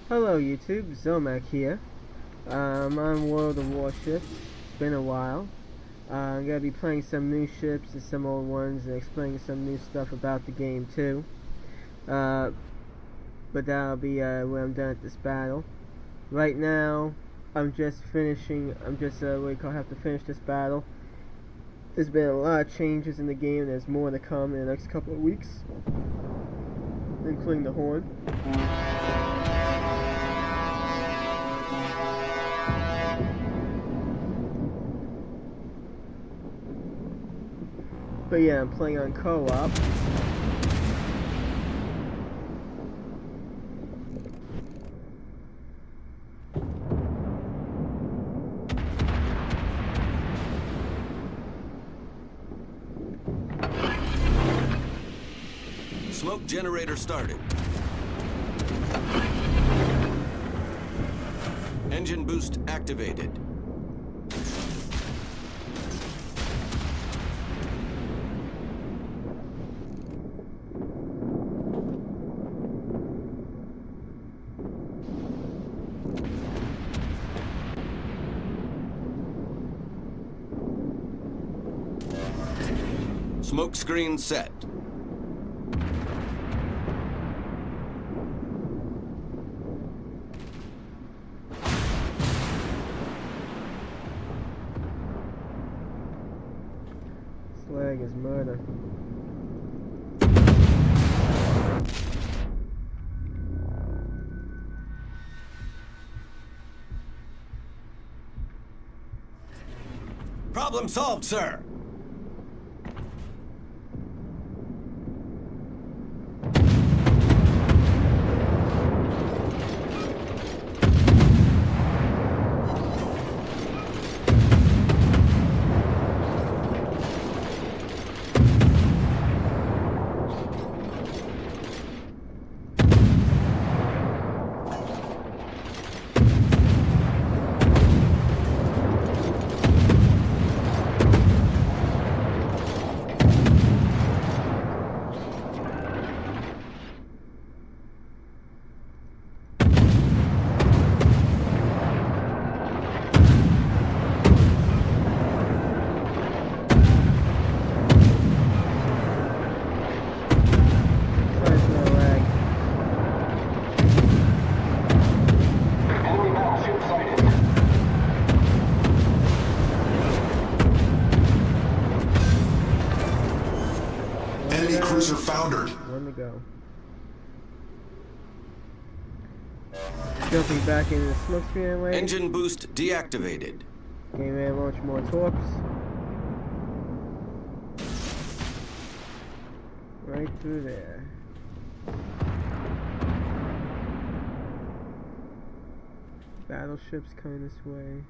Hello YouTube, Zomac here. I'm World of Warships. It's been a while. I'm gonna be playing some new ships and some old ones and explaining some new stuff about the game too. But that'll be when I'm done at this battle. Right now, I'm just finishing. Have to finish this battle. There's been a lot of changes in the game. There's more to come in the next couple of weeks, including the horn. But yeah, I'm playing on co-op. Smoke generator started. Engine boost activated. Smoke screen set. Slag is murder. Problem solved, sir. Enemy cruiser foundered. One to go. Jumping back into the smoke screen anyway. Engine boost deactivated. Game man, launch more torps. Right through there. Battleships coming this way.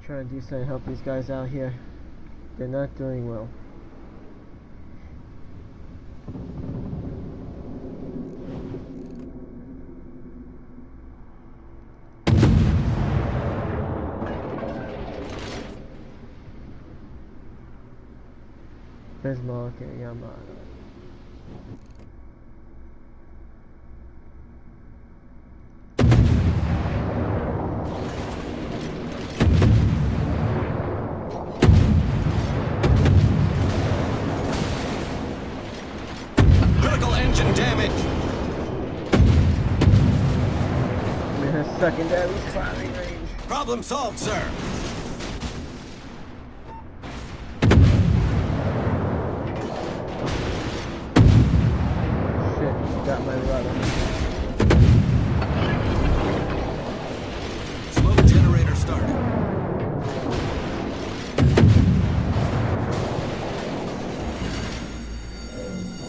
Trying to do something to help these guys out here. They're not doing well. Bismarck and Yamato. secondary firing range. Problem solved, sir. Shit, got my rudder. Smoke generator started.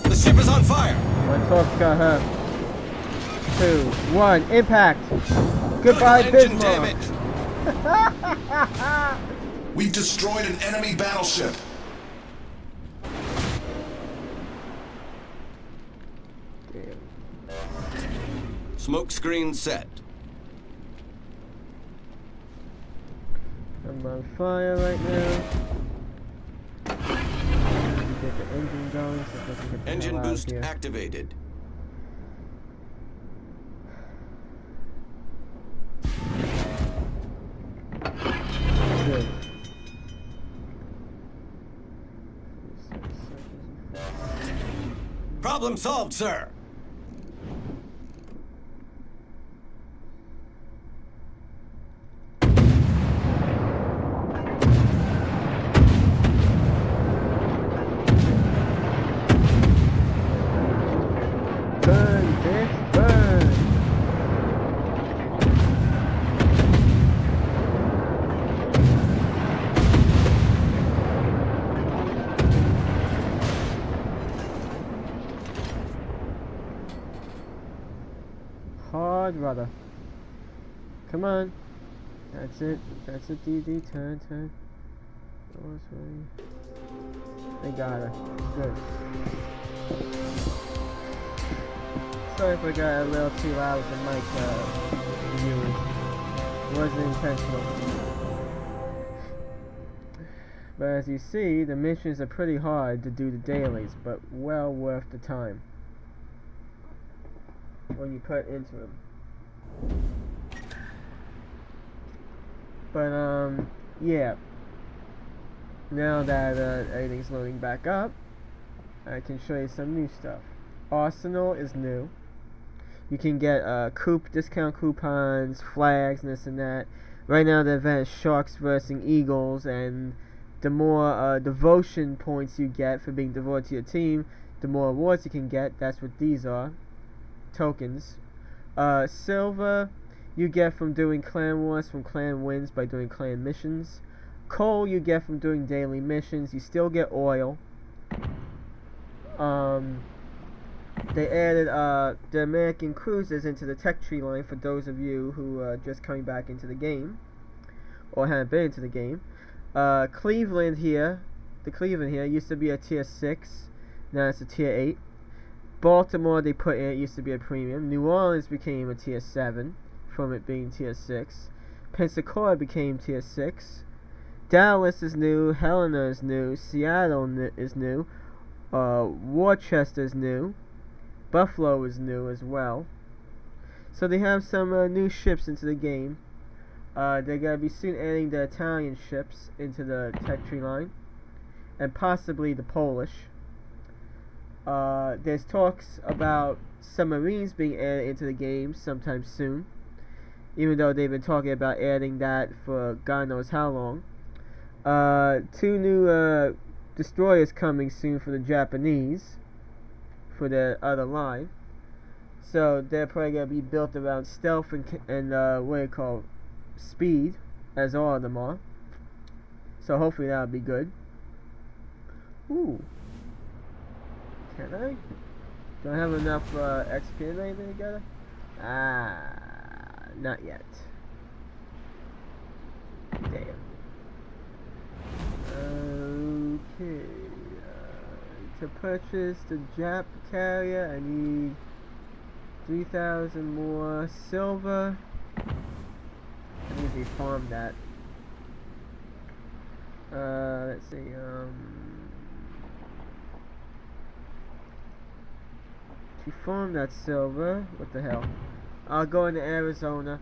The ship is on fire. One torch got her. 2, 1, impact. Goodbye, Engine Bismarck. damage. We've destroyed an enemy battleship. Damn. Smoke screen set. I'm on fire right now. Get the engine going so I can get the Engine hell out of boost here. activated. Good. Problem solved, sir. Burn, bitch, burn! Hard rudder. Come on. That's it. That's it, DD. Turn. Oh, sorry. They got her. Good. Sorry if I got a little too loud with the mic, viewers. It wasn't intentional. But as you see, the missions are pretty hard to do the dailies, but well worth the time when you put into them. But yeah. Now that everything's loading back up, I can show you some new stuff. Arsenal is new. You can get discount coupons, flags, and this and that. Right now the event is Sharks versus Eagles, and the more devotion points you get for being devoted to your team, the more awards you can get. That's what these are. Tokens. Silver you get from doing clan wars, from clan wins by doing clan missions. Coal you get from doing daily missions. You still get oil. They added the American cruisers into the tech tree line for those of you who are just coming back into the game or haven't been into the game. Cleveland here used to be a tier 6, now it's a tier 8. Baltimore they put in, it used to be a premium. New Orleans became a tier 7 from it being tier 6. Pensacola became tier 6. Dallas is new, Helena is new, Seattle is new, Worcester is new, Buffalo is new as well. So they have some new ships into the game. They're going to be soon adding the Italian ships into the tech tree line, and possibly the Polish. There's talks about submarines being added into the game sometime soon, even though they've been talking about adding that for God knows how long. 2 new destroyers coming soon for the Japanese, for the other line. So they're probably going to be built around stealth and what do you call speed, as all of them are. So hopefully that'll be good. Ooh. Can I? Do I have enough XP and anything together? Not yet. Damn. Okay. To purchase the Jap carrier, I need 3,000 more silver. I usually farm that. Let's see. To farm that silver, what the hell? I'll go into Arizona.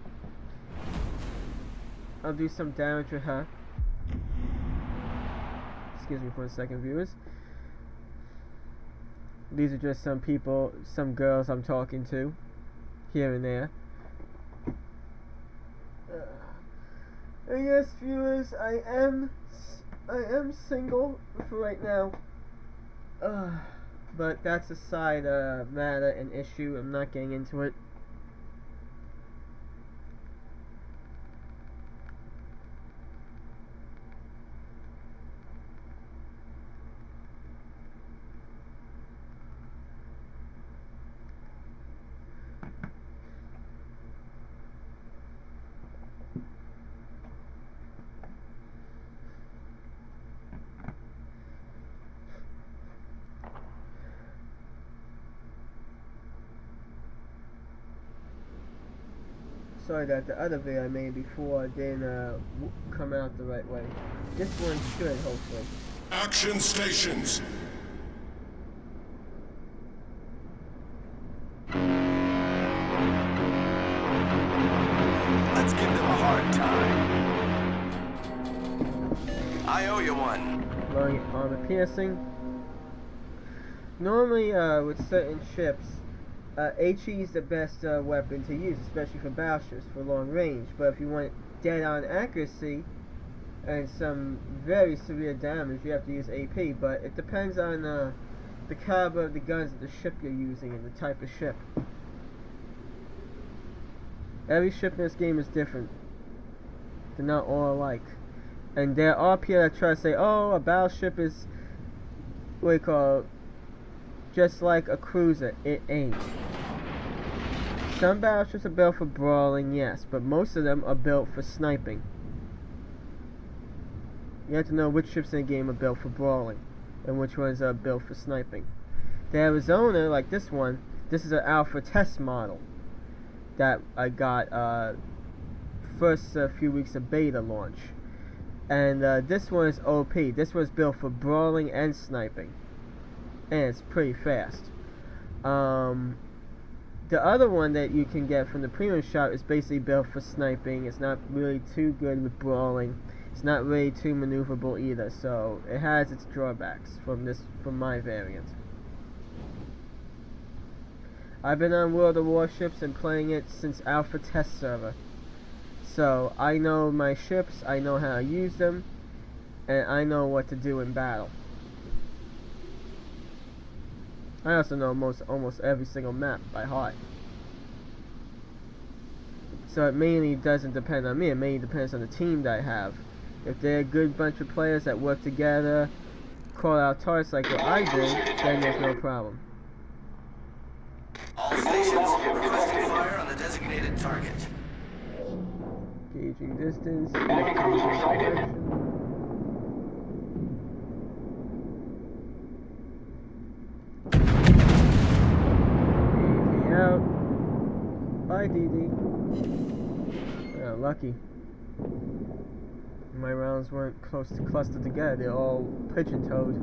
I'll do some damage with her. Excuse me for a second, viewers. These are just some people, some girls I'm talking to, here and there. And yes, viewers, I am single for right now. But that's a side matter and issue. I'm not getting into it. Sorry that the other video I made before didn't come out the right way. This one should, hopefully. Action stations. Let's give them a hard time. I owe you one. Long armor piercing. Normally, with certain ships, HE is the best weapon to use, especially for battleships for long range. But if you want dead-on accuracy and some very severe damage, you have to use AP. But it depends on the caliber of the guns of the ship you're using and the type of ship. Every ship in this game is different. They're not all alike. And there are people that try to say, oh, a battleship is what you call just like a cruiser. It ain't. Some battleships are built for brawling, yes, but most of them are built for sniping. You have to know which ships in the game are built for brawling and which ones are built for sniping. The Arizona, like this one, this is an alpha test model that I got first few weeks of beta launch. And this one is OP. This one's built for brawling and sniping. And it's pretty fast. The other one that you can get from the premium shop is basically built for sniping. It's not really too good with brawling. It's not really too maneuverable either. So it has its drawbacks from my variant. I've been on World of Warships and playing it since Alpha Test Server. So I know my ships, I know how to use them, and I know what to do in battle. I also know almost every single map by heart. So it mainly doesn't depend on me, it mainly depends on the team that I have. If they're a good bunch of players that work together, call out targets like what I did, then there's no problem. All stations requesting fire on the designated target. Gauging distance. Enemy cruiser sighted. DD out. Bye, DD. Oh, lucky. My rounds weren't close to clustered together. They're all pigeon-toed.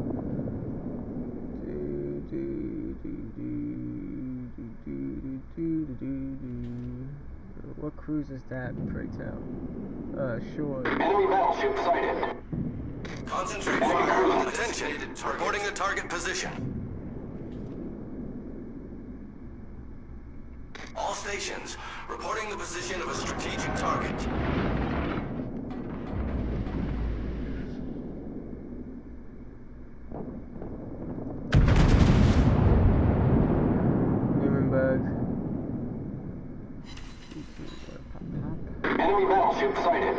What cruise is that, pray tell? Sure. Enemy battleship sighted. Concentrate fire on the designated target. Reporting the target position. All stations reporting the position of a strategic target. Enemy battleship sighted.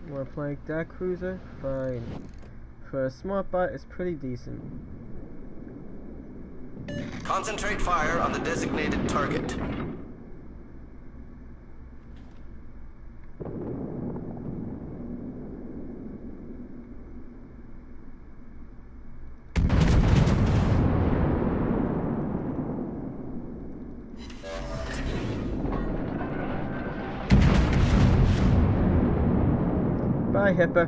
Wanna play that cruiser? Fine. For a smart bot, it's pretty decent. Concentrate fire on the designated target. Bye, Hippa.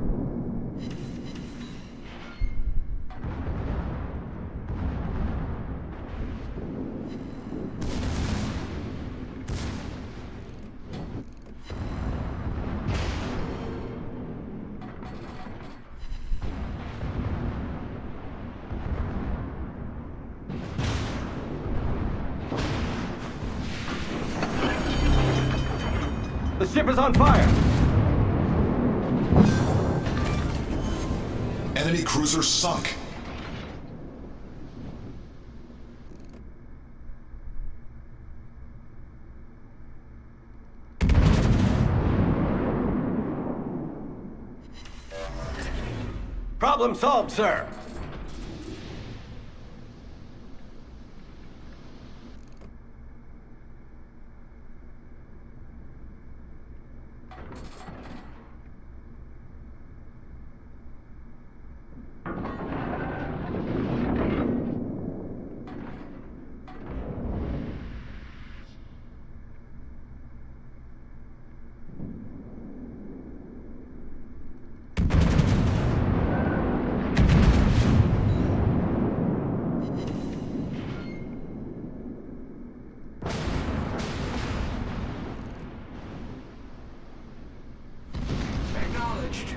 The ship is on fire! Enemy cruiser sunk. Problem solved, sir. Acknowledged.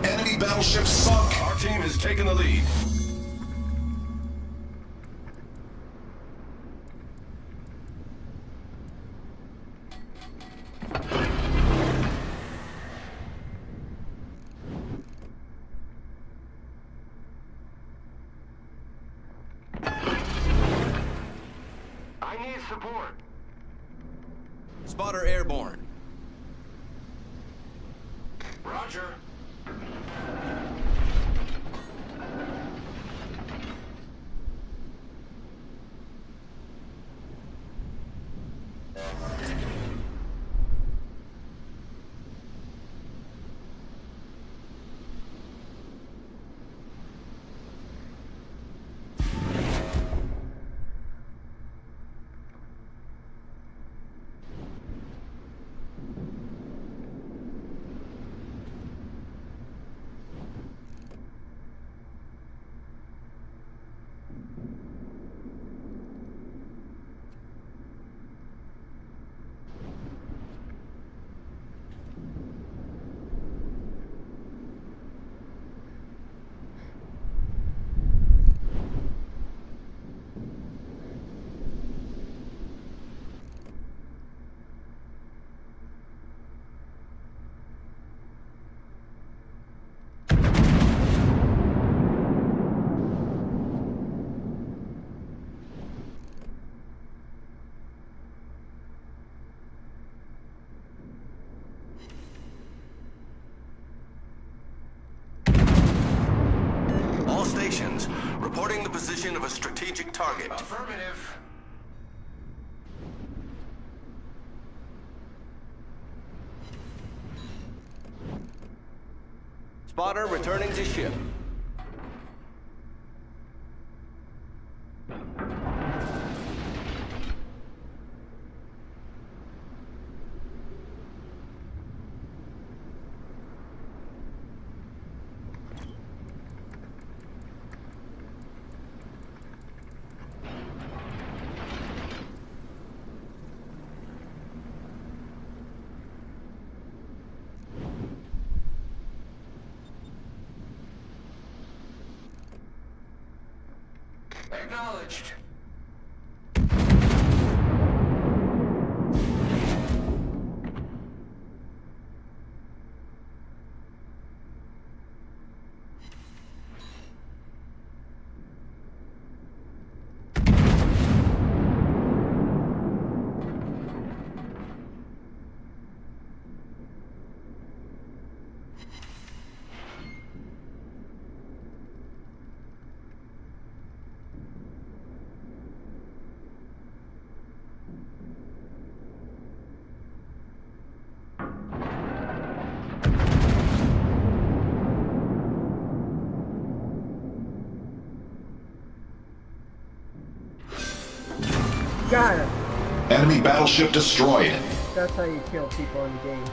Enemy battleship sunk. Our team has taken the lead. I need support. Spotter airborne. Roger. All stations reporting the position of a strategic target. Affirmative. Spotter returning to ship. Acknowledged. Got him. Enemy battleship destroyed. That's how you kill people in the game.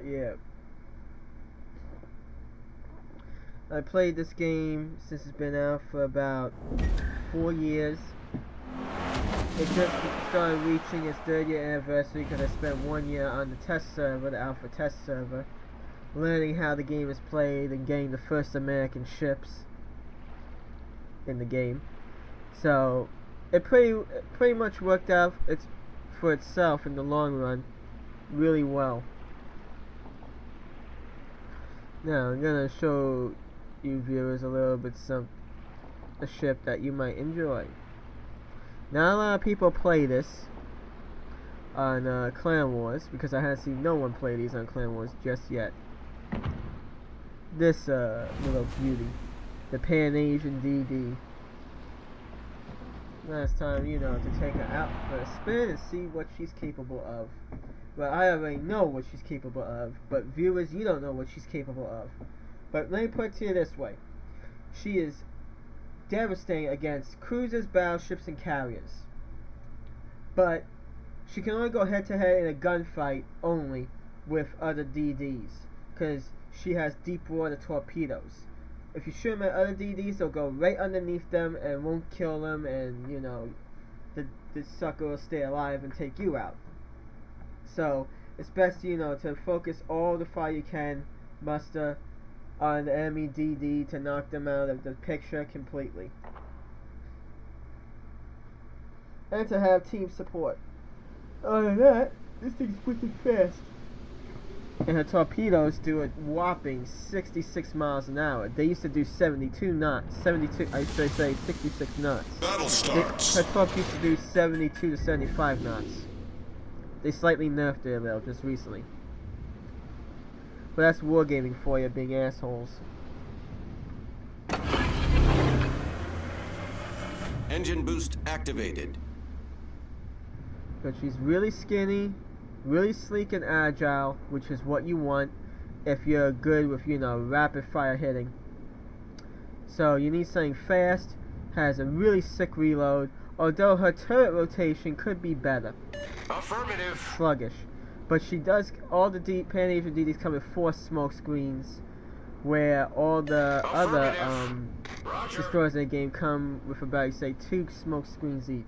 Yeah. I played this game since it's been out for about 4 years. It just started reaching its 3rd-year anniversary because I spent 1 year on the test server, the alpha test server, learning how the game is played and getting the first American ships in the game. So it pretty much worked out for itself in the long run really well. Now I'm gonna show you viewers a little bit a ship that you might enjoy. Not a lot of people play this on Clan Wars because I haven't seen no one play these on Clan Wars just yet. This little beauty, the Pan-Asian DD. Last time, to take her out for a spin and see what she's capable of. Well, I already know what she's capable of, but viewers, you don't know what she's capable of. But let me put it to you this way. She is devastating against cruisers, battleships, and carriers. But she can only go head-to-head in a gunfight only with other DDs, because she has deep water torpedoes. If you shoot them at other DDs, they'll go right underneath them and won't kill them, and the sucker will stay alive and take you out. So it's best to focus all the fire you can muster on the enemy DD to knock them out of the picture completely, and to have team support. Other than that, this thing's wicked fast. And her torpedoes do a whopping 66 miles an hour. They used to do 72 knots. 72, I should say 66 knots. Battle starts. Her torpedoes used to do 72 to 75 knots. They slightly nerfed it a little just recently. But that's wargaming for you, being assholes. Engine boost activated. But she's really skinny, really sleek and agile, which is what you want if you're good with, rapid fire hitting. So you need something fast, has a really sick reload, although her turret rotation could be better. Affirmative. Sluggish. But she does, all the Pan-Asian DDs come with 4 smoke screens, where all the other destroyers in the game come with about, say, 2 smoke screens each.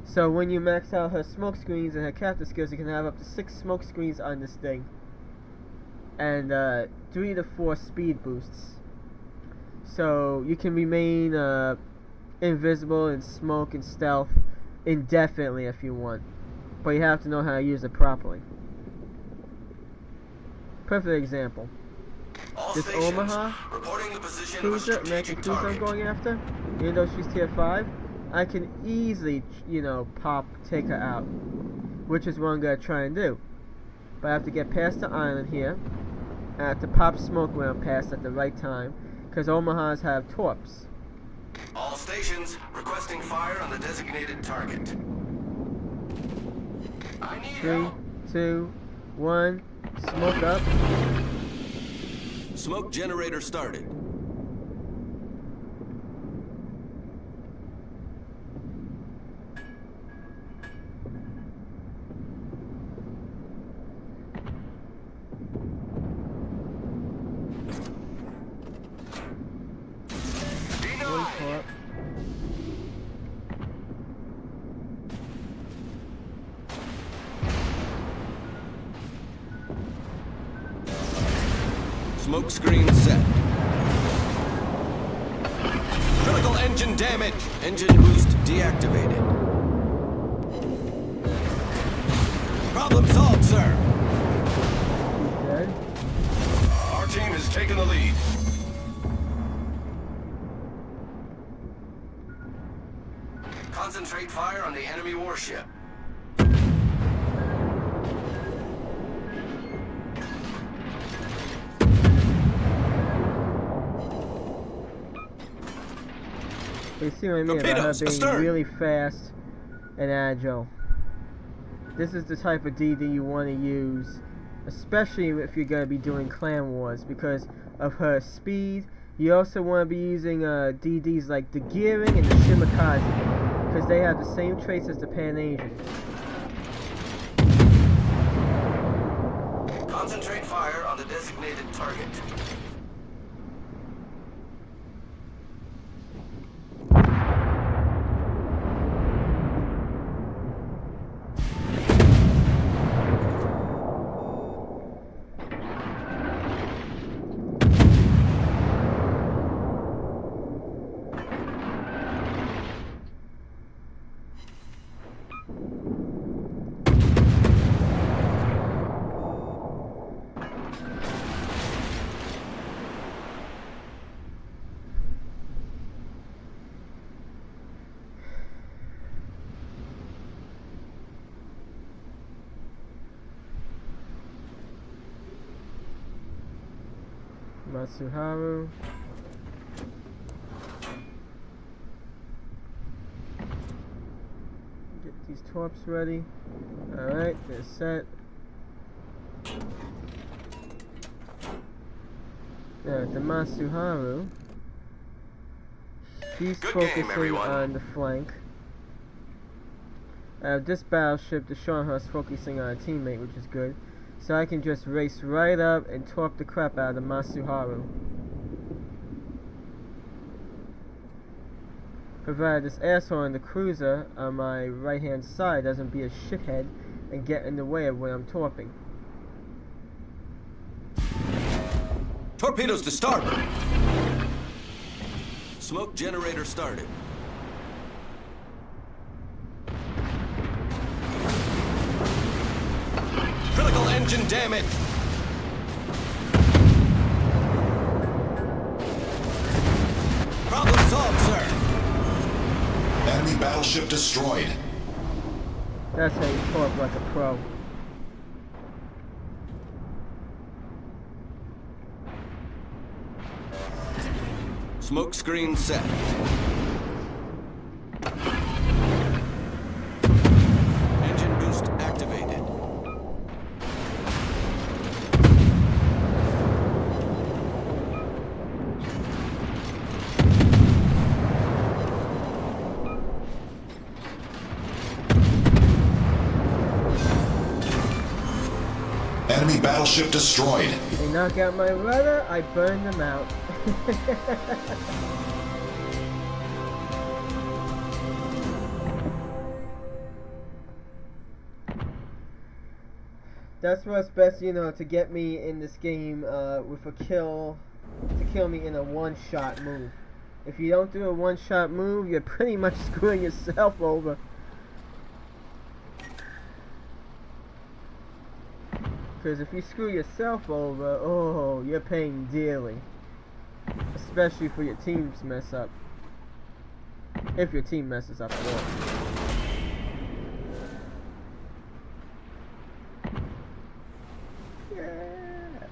So when you max out her smoke screens and her capture skills, you can have up to 6 smoke screens on this thing, and 3 to 4 speed boosts. So you can remain invisible and smoke and stealth indefinitely if you want, but you have to know how to use it properly. Perfect example. All This stations Omaha reporting the position cruiser, of a American strategic cruiser I'm target. going after, even though she's tier 5, I can easily, take her out, which is what I'm going to try and do. But I have to get past the island here. I have to pop smoke when I'm past at the right time, because Omahas have torps. All stations requesting fire on the designated target. I need 3, help. 2, 1, smoke up. Smoke generator started. One torp. Smoke screen set. Critical engine damage. Engine boost deactivated. Problem solved, sir. He's dead. Our team has taken the lead. Concentrate fire on the enemy warship. You see what I mean about her Torpedoes, being astern. really fast and agile. This is the type of DD you want to use, especially if you're going to be doing Clan Wars, because of her speed. You also want to be using DDs like the Gearing and the Shimakaze, because they have the same traits as the Pan-Asian. designated target. Matsuharu. Get these torps ready. Alright, they're set. Yeah, the Matsuharu. She's Good game, focusing everyone. on the flank. This battleship, the Shornhorse, focusing on a teammate, which is good. So I can just race right up and torp the crap out of the Matsuharu. Provided this asshole in the cruiser on my right hand side doesn't be a shithead and get in the way of what I'm torping. Torpedoes to starboard. Smoke generator started. Critical engine damage. Problem solved, sir. Enemy battleship destroyed. That's how you torp like a pro. Smoke screen set. Engine boost activated. Enemy battleship destroyed. They knock out my rudder, I burn them out. That's what's best, you know, to get me in this game with a kill, to kill me in a one-shot move. If you don't do a one-shot move, you're pretty much screwing yourself over. Because if you screw yourself over, oh, you're paying dearly. Especially for your team's mess up. If your team messes up at all. Yeah.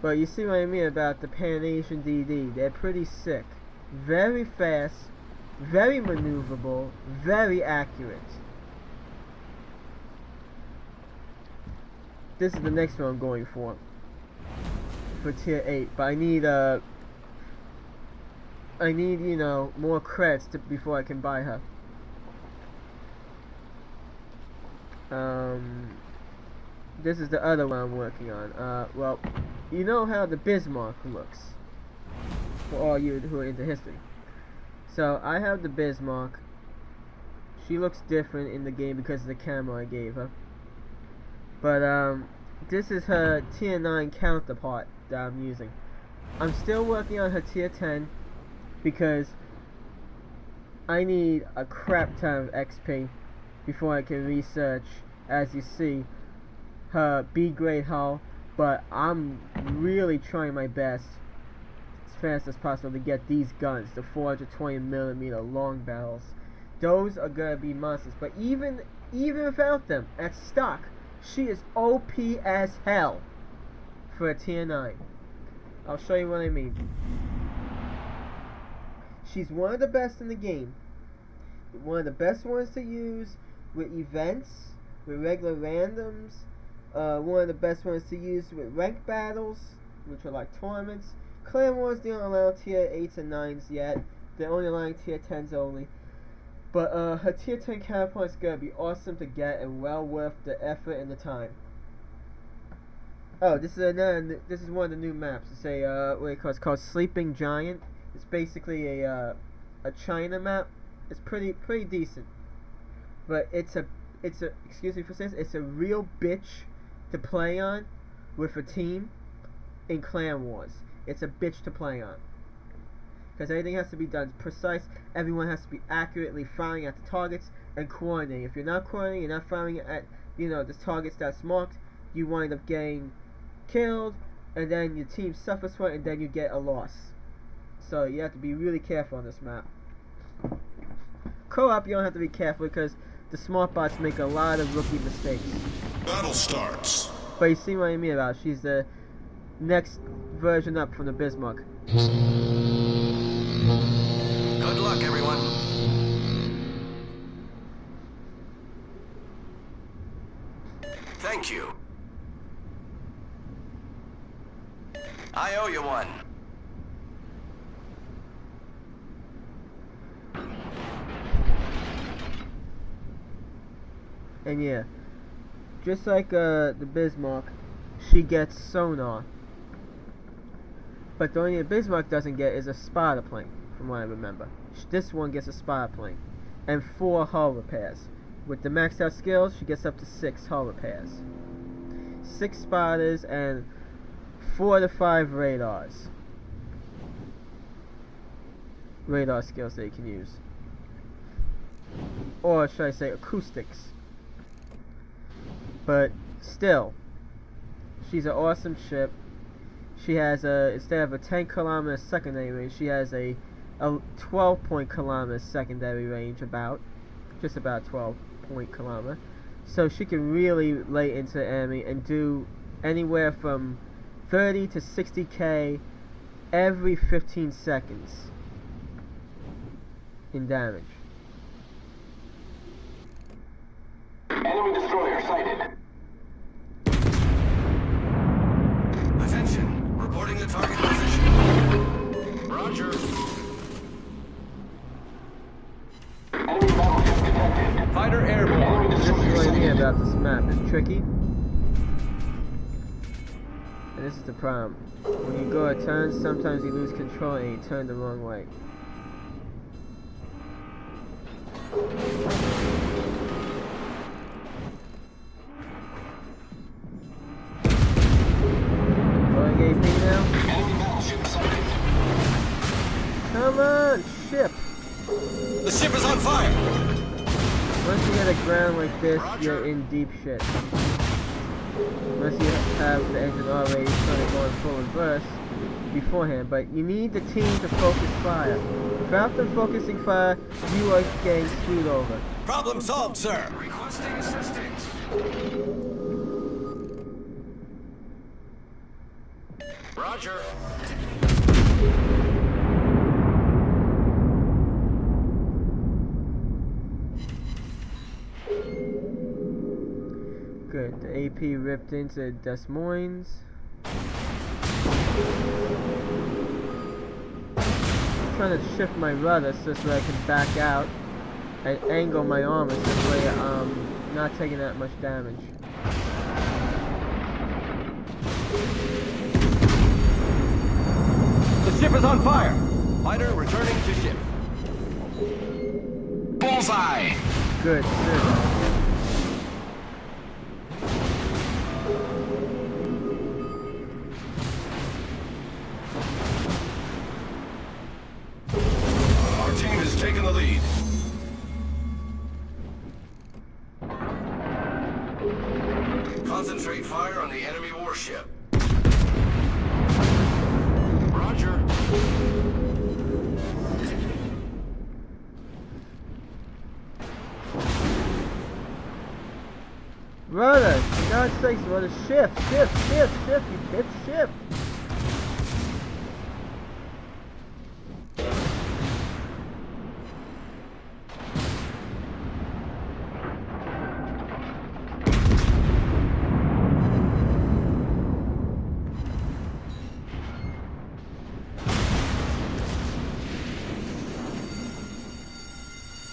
But you see what I mean about the Pan Asian DD. They're pretty sick. Very fast, very maneuverable, very accurate. This is the next one I'm going for tier 8, but I need you know, more creds before I can buy her. This is the other one I'm working on. Well, you know how the Bismarck looks, for all you who are into history. So I have the Bismarck. She looks different in the game because of the camera I gave her. But this is her tier 9 counterpart that I'm using. I'm still working on her tier 10 because I need a crap ton of XP before I can research, as you see, her B grade hull. But I'm really trying my best as fast as possible to get these guns, the 420mm long barrels. Those are gonna be monsters. But even without them at stock, she is OP as hell for a tier 9. I'll show you what I mean. She's one of the best in the game. One of the best ones to use with events, with regular randoms. One of the best ones to use with ranked battles, which are like tournaments. Clan Wars, they don't allow tier 8s and 9s yet. They're only allowing tier 10s only. But her tier 10 counterpart is going to be awesome to get and well worth the effort and the time. Oh, this is another. This is one of the new maps. It's a it's called Sleeping Giant. It's basically a China map. It's pretty decent, but it's a excuse me for saying this, it's a real bitch to play on with a team in Clan Wars. It's a bitch to play on because everything has to be done precise. Everyone has to be accurately firing at the targets and coordinating. If you're not coordinating, you're not firing at the targets that's marked, you wind up getting killed, and then your team suffers for it, and then you get a loss. So you have to be really careful on this map. Co-op, you don't have to be careful because the smart bots make a lot of rookie mistakes. Battle starts. But you see what I mean about it. She's the next version up from the Bismarck. Good luck, everyone. Thank you. I owe you one. And yeah, just like the Bismarck, she gets sonar. But the only thing the Bismarck doesn't get is a spotter plane, from what I remember. This one gets a spotter plane and 4 hull repairs. With the maxed out skills, she gets up to 6 hull repairs, 6 spotters, and 4 to 5 radars. Radar skills that you can use. Or should I say acoustics. But still, she's an awesome ship. She has instead of a 10-kilometer secondary range, she has a 12-kilometer secondary range, just about 12-kilometer. So she can really lay into the enemy and do anywhere from 30 to 60k every 15 seconds in damage. Enemy destroyer sighted. Attention. Reporting the target position. Roger. Enemy battleship detected. Fighter airborne. This is what I mean about this map. It's tricky. And this is the problem. When you go a turn, sometimes you lose control and you turn the wrong way. Going AP now? Enemy battleship sighted. Come on, ship! The ship is on fire. Once you hit a ground like this, you're in deep shit. Unless you have the engine already started going full reverse beforehand, but you need the team to focus fire. Without them focusing fire, you are getting screwed over. Problem solved, sir. Requesting assistance. Roger. Good. The AP ripped into Des Moines. I'm trying to shift my rudder so that I can back out and angle my armor so that way I'm not taking that much damage. The ship is on fire. Fighter returning to ship. Bullseye. Good. Good. Our team has taken the lead. Concentrate fire on the enemy warship. Roger. Rudder! For God's sakes, rudder, shift, you bitch, shift!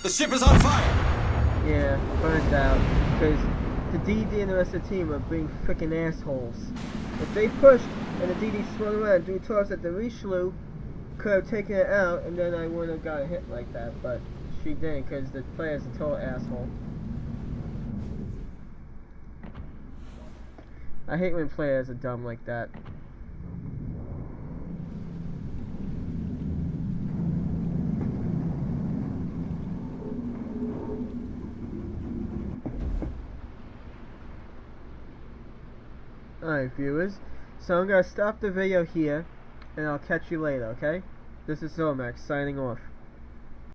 The ship is on fire. Yeah, burnt out. Because the DD and the rest of the team are being frickin' assholes. If they pushed and the DD swung around and threw towards at the Richelieu, could have taken it out, and then I wouldn't have got hit like that, but she didn't because the player's a total asshole. I hate when players are dumb like that. Alright, viewers, so I'm going to stop the video here, and I'll catch you later, okay? This is Zomax, signing off.